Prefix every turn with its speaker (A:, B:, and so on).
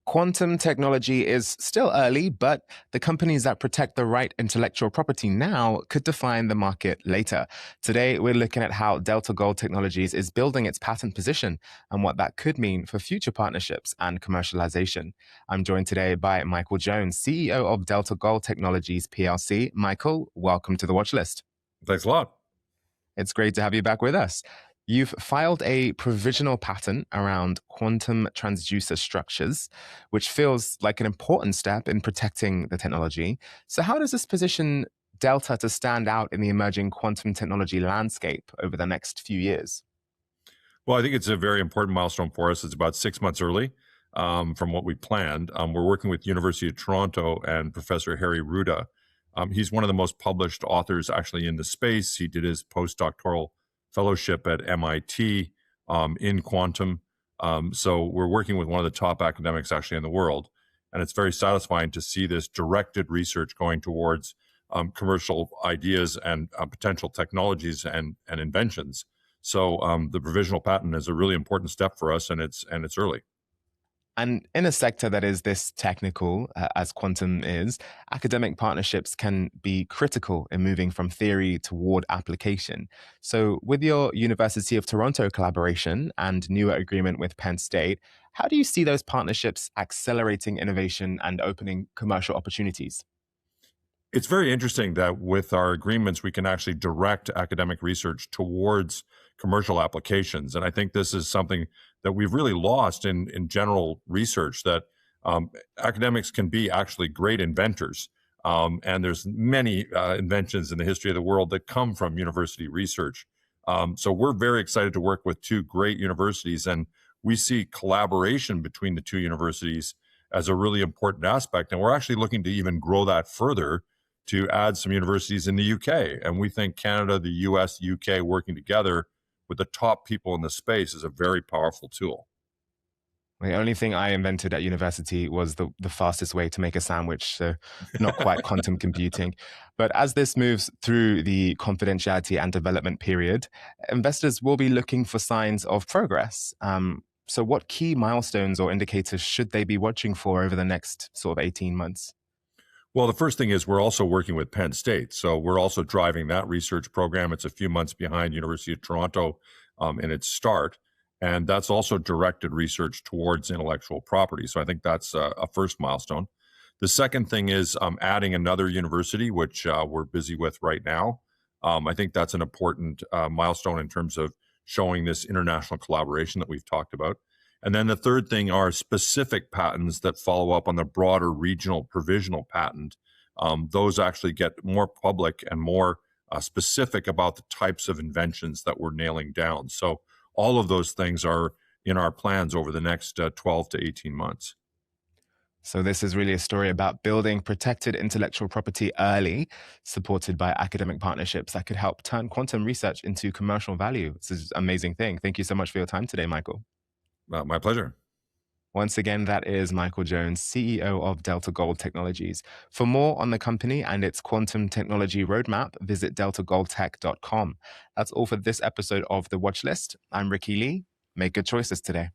A: Quantum technology is still early, but the companies that protect the right intellectual property now could define the market later. Today, we're looking at how Delta Gold Technologies is building its patent position and what that could mean for future partnerships and commercialization. I'm joined today by Michael Jones, CEO of Delta Gold Technologies PLC. Michael, welcome to the watch list.
B: Thanks a lot.
A: It's great to have you back with us. You've filed a provisional patent around quantum transducer structures, which feels like an important step in protecting the technology. So how does this position Delta to stand out in the emerging quantum technology landscape over the next few years?
B: Well, I think it's a very important milestone for us. It's about 6 months early from what we planned. We're working with University of Toronto and Professor Harry Ruda. He's one of the most published authors actually in the space. He did his postdoctoral fellowship at MIT in quantum. So we're working with one of the top academics actually in the world. And it's very satisfying to see this directed research going towards commercial ideas and potential technologies and inventions. So the provisional patent is a really important step for us, and it's early.
A: And in a sector that is this technical, as quantum is, academic partnerships can be critical in moving from theory toward application. So with your University of Toronto collaboration and newer agreement with Penn State, how do you see those partnerships accelerating innovation and opening commercial opportunities?
B: It's very interesting that with our agreements, we can actually direct academic research towards commercial applications. And I think this is something that we've really lost in general research, that academics can be actually great inventors. And there's many inventions in the history of the world that come from university research. So we're very excited to work with two great universities, and we see collaboration between the two universities as a really important aspect. And we're actually looking to even grow that further to add some universities in the UK. And we think Canada, the US, UK working together with the top people in the space is a very powerful tool.
A: The only thing I invented at university was the fastest way to make a sandwich, so not quite quantum computing. But as this moves through the confidentiality and development period, investors will be looking for signs of progress. So what key milestones or indicators should they be watching for over the next sort of 18 months?
B: Well, the first thing is we're also working with Penn State. So we're also driving that research program. It's a few months behind University of Toronto in its start. And that's also directed research towards intellectual property. So I think that's a first milestone. The second thing is adding another university, which we're busy with right now. I think that's an important milestone in terms of showing this international collaboration that we've talked about. And then the third thing are specific patents that follow up on the broader regional provisional patent. Those actually get more public and more specific about the types of inventions that we're nailing down. So all of those things are in our plans over the next 12 to 18 months.
A: So this is really a story about building protected intellectual property early, supported by academic partnerships that could help turn quantum research into commercial value. This is an amazing thing. Thank you so much for your time today, Michael.
B: My pleasure.
A: Once again, that is Michael Jones, CEO of Delta Gold Technologies. For more on the company and its quantum technology roadmap, visit deltagoldtech.com. That's all for this episode of The Watch List. I'm Ricky Lee. Make good choices today.